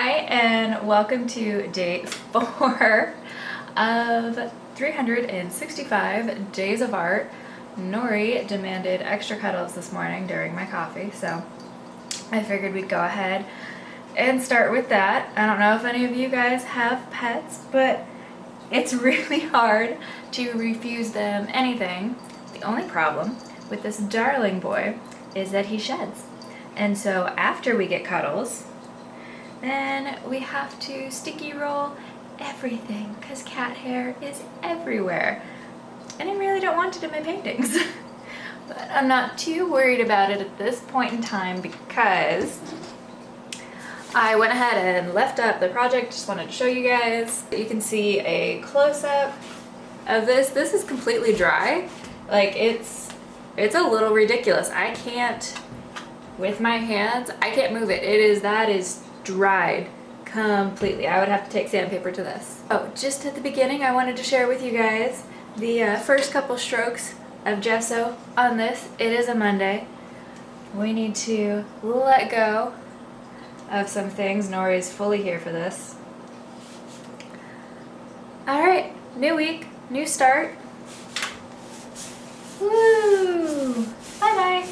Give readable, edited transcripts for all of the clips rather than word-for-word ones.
Hi, and welcome to day 4 of 365 days of art. Nori demanded extra cuddles this morning during my coffee, so I figured we'd go ahead and start with that. I don't know if any of you guys have pets, but it's really hard to refuse them anything. The only problem with this darling boy is that he sheds. And so after we get cuddles, then we have to sticky roll everything because cat hair is everywhere. And I really don't want it in my paintings. But I'm not too worried about it at this point in time because I went ahead and left up the project. Just wanted to show you guys. You can see a close-up of this. This is completely dry. Like it's a little ridiculous. I can't, with my hands, I can't move it. That is dried completely. I would have to take sandpaper to this. Oh, just at the beginning, I wanted to share with you guys the first couple strokes of gesso on this. It is a Monday. We need to let go of some things. Nori is fully here for this. All right, new week, new start. Woo! Bye-bye.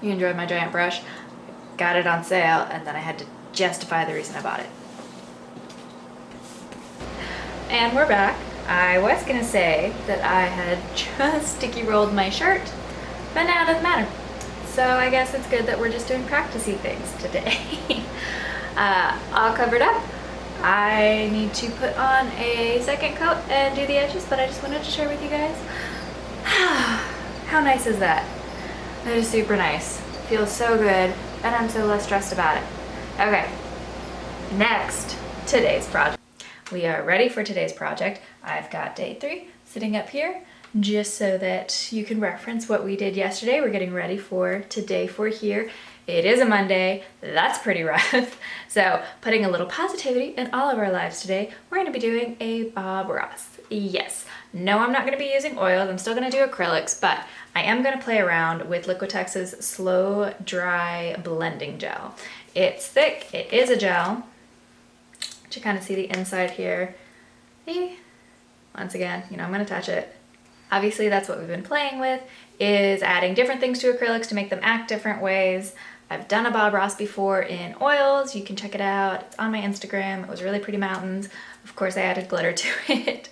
You enjoyed my giant brush. Got it on sale, and then I had to justify the reason I bought it. And we're back. I was gonna say that I had just sticky rolled my shirt, but now it doesn't matter. So I guess it's good that we're just doing practicey things today. All covered up. I need to put on a second coat and do the edges, but I just wanted to share with you guys. How nice is that? That is super nice. Feels so good, and I'm so less stressed about it. Okay, next, today's project. We are ready for today's project. I've got day 3 sitting up here just so that you can reference what we did yesterday. We're getting ready for today for here. It is a Monday. That's pretty rough. So putting a little positivity in all of our lives today, we're going to be doing a Bob Ross. Yes. No, I'm not going to be using oils. I'm still going to do acrylics, but I am going to play around with Liquitex's Slow Dry Blending Gel. It's thick. It is a gel. You kind of see the inside here. Once again, I'm going to touch it. Obviously, that's what we've been playing with, is adding different things to acrylics to make them act different ways. I've done a Bob Ross before in oils. You can check it out. It's on my Instagram. It was really pretty mountains. Of course, I added glitter to it.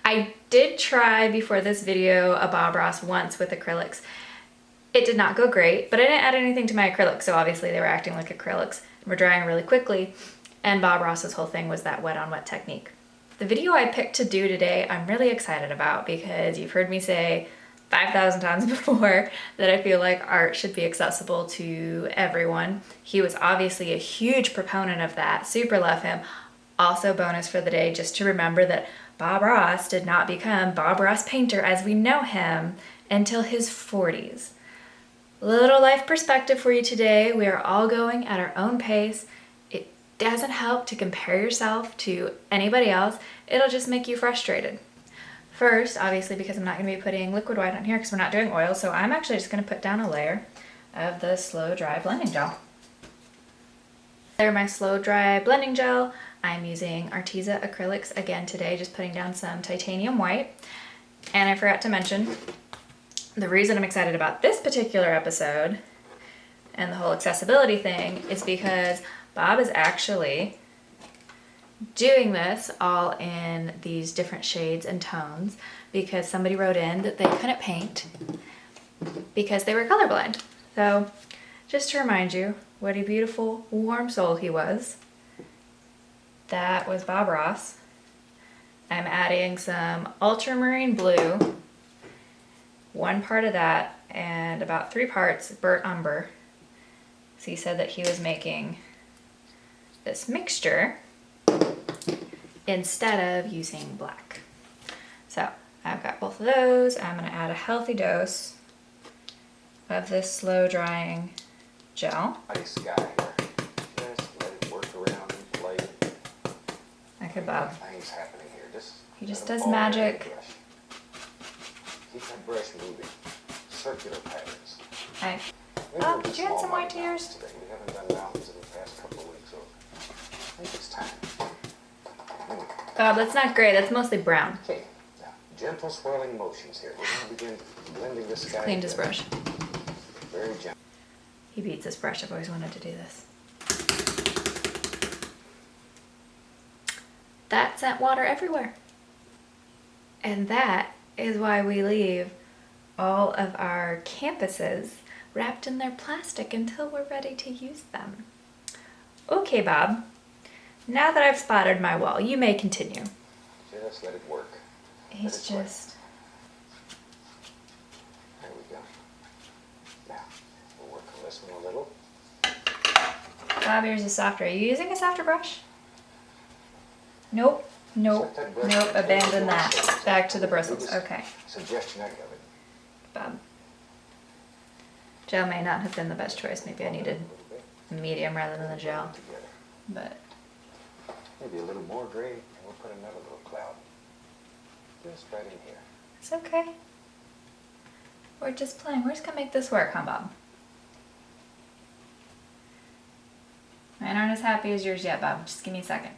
I did try before this video a Bob Ross once with acrylics. It did not go great, but I didn't add anything to my acrylics, so obviously they were acting like acrylics and were drying really quickly. And Bob Ross's whole thing was that wet on wet technique. The video I picked to do today, I'm really excited about because you've heard me say 5,000 times before that I feel like art should be accessible to everyone. He was obviously a huge proponent of that. Super love him. Also bonus for the day, just to remember that Bob Ross did not become Bob Ross Painter as we know him until his 40s. Little life perspective for you today. We are all going at our own pace. It doesn't help to compare yourself to anybody else. It'll just make you frustrated. First, obviously, because I'm not going to be putting liquid white on here because we're not doing oil, so I'm actually just going to put down a layer of the Slow Dry Blending Gel. There, my Slow Dry Blending Gel. I'm using Arteza Acrylics again today, just putting down some titanium white. And I forgot to mention, the reason I'm excited about this particular episode and the whole accessibility thing is because Bob is actually doing this all in these different shades and tones because somebody wrote in that they couldn't paint because they were colorblind. So just to remind you what a beautiful, warm soul he was. That was Bob Ross. I'm adding some ultramarine blue, 1 part of that, and about 3 parts burnt umber. So he said that he was making this mixture instead of using black. So I've got both of those. I'm going to add a healthy dose of this slow drying gel. Nice guy here. Just let it work around and play. Okay, Bob. Things happening here. He just does magic. Keep that brush moving. Circular patterns. Hey. Oh, did you add some white to yours? We haven't done mountains. Bob, that's not gray, that's mostly brown. Okay, now, gentle swirling motions here. We're going to begin blending the sky. Cleaned his brush. Very gentle. He beats his brush. I've always wanted to do this. That sent water everywhere. And that is why we leave all of our campuses wrapped in their plastic until we're ready to use them. Okay, Bob. Now that I've spotted my wall, you may continue. Just let it work. He's just... There we go. Now, we'll work on this one a little. Bob, yours is softer. Are you using a softer brush? Nope. Nope. Nope. Abandon that. Back to the bristles. Okay. Suggestion I give it. Bob. Gel may not have been the best choice. Maybe I needed medium rather than the gel. But Maybe a little more gray, and we'll put another little cloud. Just right in here. it's okay. We're just playing. We're just gonna make this work, huh, Bob? Mine aren't as happy as yours yet, Bob. Just give me a second.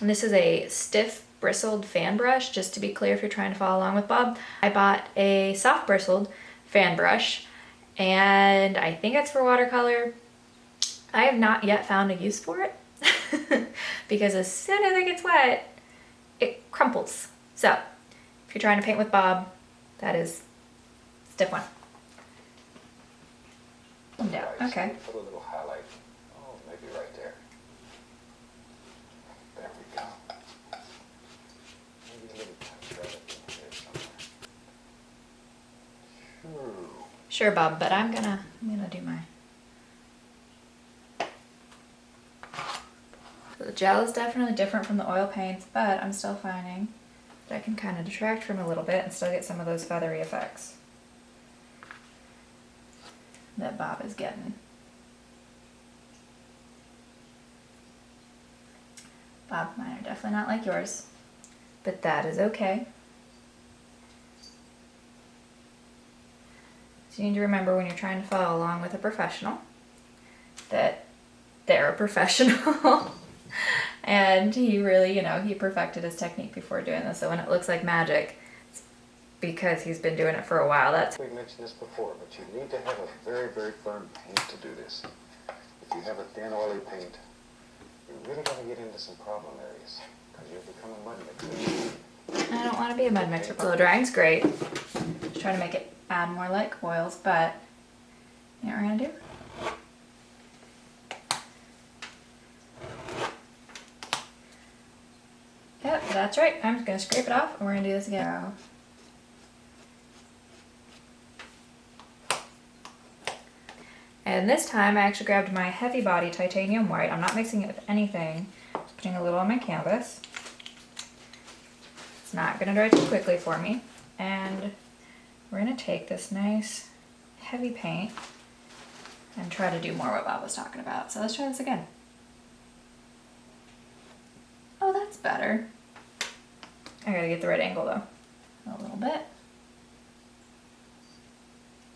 And this is a stiff bristled fan brush, just to be clear if you're trying to follow along with Bob. I bought a soft bristled fan brush, and I think it's for watercolor. I have not yet found a use for it because as soon as it gets wet, it crumples. So if you're trying to paint with Bob, that is step one. No, okay. Put a little highlight. Oh, maybe right there. There we go. Maybe a little contrast in here somewhere. Sure, Bob, but I'm gonna do mine. So the gel is definitely different from the oil paints, but I'm still finding that I can kind of detract from it a little bit and still get some of those feathery effects that Bob is getting. Bob, mine are definitely not like yours, but that is okay. So you need to remember when you're trying to follow along with a professional that they're a professional. And he really, he perfected his technique before doing this. So when it looks like magic, it's because he's been doing it for a while. We mentioned this before, but you need to have a very, very firm paint to do this. If you have a thin, oily paint, you're really going to get into some problem areas because you'll become a mud mixer. I don't want to be a mud mixer. Blow drying's great. Just trying to make it add more like oils, but you know what we're going to do? Yep, that's right. I'm just going to scrape it off and we're going to do this again. And this time I actually grabbed my heavy body titanium white. I'm not mixing it with anything. Just putting a little on my canvas. It's not going to dry too quickly for me. And we're going to take this nice heavy paint and try to do more what Bob was talking about. So let's try this again. Oh, that's better. I gotta get the right angle though. A little bit.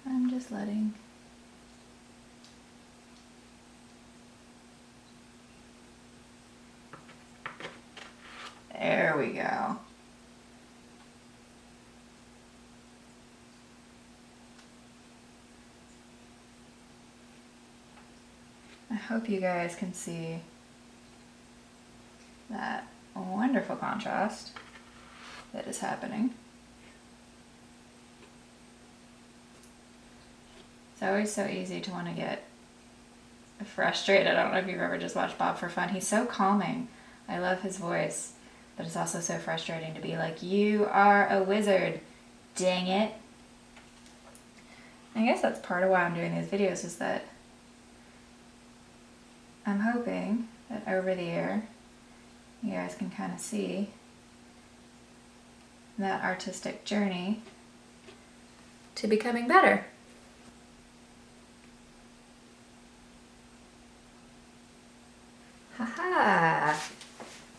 I'm just letting. There we go. I hope you guys can see that wonderful contrast that is happening. It's always so easy to want to get frustrated. I don't know if you've ever just watched Bob for fun. He's so calming. I love his voice, but it's also so frustrating to be like, you are a wizard, dang it. I guess that's part of why I'm doing these videos, is that I'm hoping that over the year you guys can kind of see that artistic journey to becoming better. Haha,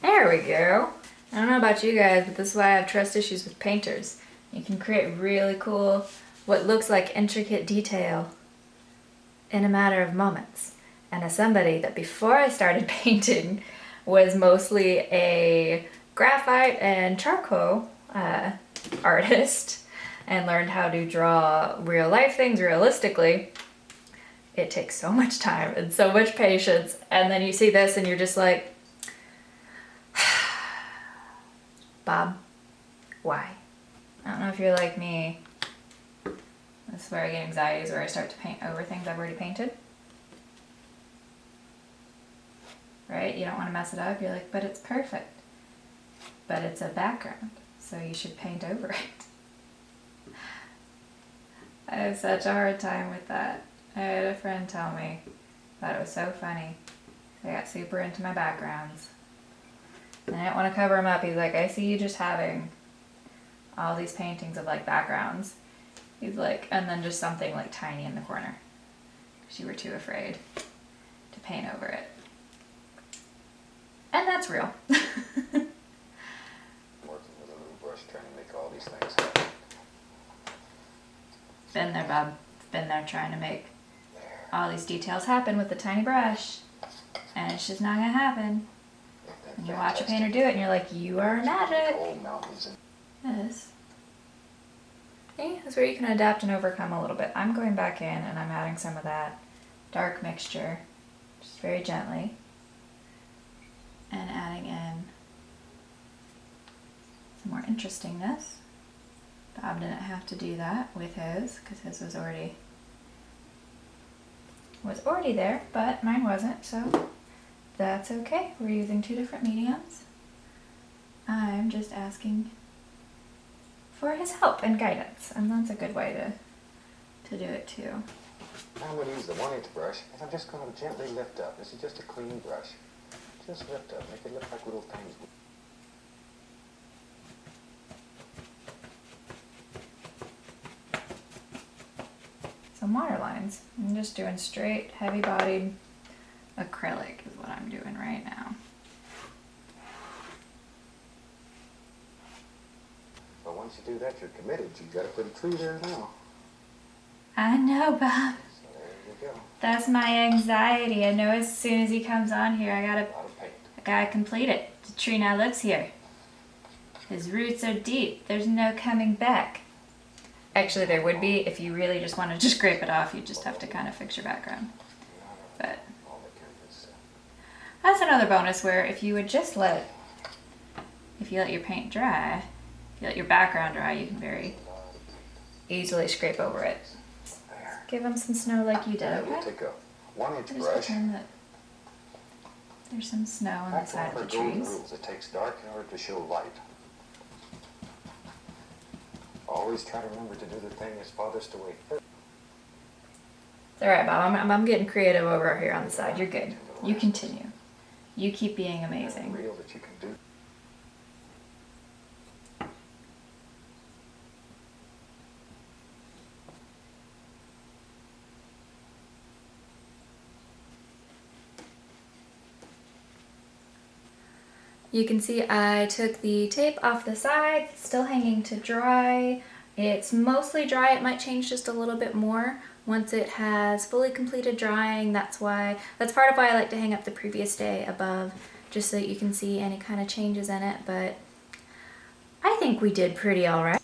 there we go. I don't know about you guys, but this is why I have trust issues with painters. You can create really cool, what looks like intricate detail in a matter of moments. And as somebody that before I started painting was mostly a graphite and charcoal artist and learned how to draw real life things realistically, it takes so much time and so much patience. And then you see this and you're just like, Bob, why? I don't know if you're like me. This is where I get anxiety, is where I start to paint over things I've already painted. Right? You don't want to mess it up. You're like, but it's perfect. But it's a background, so you should paint over it. I have such a hard time with that. I had a friend tell me that it was so funny. I got super into my backgrounds. And I didn't want to cover them up. He's like, I see you just having all these paintings of like backgrounds. He's like, and then just something like tiny in the corner. Because you were too afraid to paint over it. And that's real. Working with a little brush trying to make all these things happen. Been there, Bob. Been there trying to make all these details happen with a tiny brush. And it's just not gonna happen. And you watch a painter do it and you're like, you are magic. Old mountains and Yes. See, that's where you can adapt and overcome a little bit. I'm going back in and I'm adding some of that dark mixture, just very gently. And adding in some more interestingness. Bob didn't have to do that with his, because his was already there, but mine wasn't, so that's okay. We're using two different mediums. I'm just asking for his help and guidance, and that's a good way to do it too. Now I'm going to use the 1-inch brush, and I'm just going to gently lift up. This is just a clean brush. Just lift up, make it look like little things. Some water lines. I'm just doing straight, heavy-bodied acrylic is what I'm doing right now. But once you do that, you're committed. You've got a pretty tree there now. I know, Bob. So there you go. That's my anxiety. I know as soon as he comes on here, I A lot of paint. gotta complete it. The tree now lives here. His roots are deep. There's no coming back. Actually, there would be if you really just wanted to scrape it off. You just have to kind of fix your background. But All that kind of stuff. that's another bonus where if you would just let your paint dry, if you let your background dry, you can very easily scrape over it. There. Give him some snow like you did, Now we'll okay? take a 1-inch Just brush. pretend that there's some snow on the That's one side of of the our golden trees. rules. It takes dark in order to show light. Always try to remember to do the thing that's farthest away first. It's all right, Bob. I'm getting creative over here on the side. You're good. You continue. You keep being amazing. Real that you can do. You can see I took the tape off the side. It's still hanging to dry. It's mostly dry. It might change just a little bit more once it has fully completed drying. That's part of why I like to hang up the previous day above, just so that you can see any kind of changes in it. But I think we did pretty all right.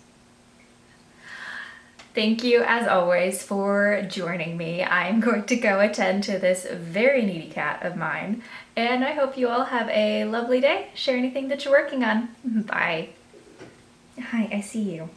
Thank you, as always, for joining me. I'm going to go attend to this very needy cat of mine, and I hope you all have a lovely day. Share anything that you're working on. Bye. Hi, I see you.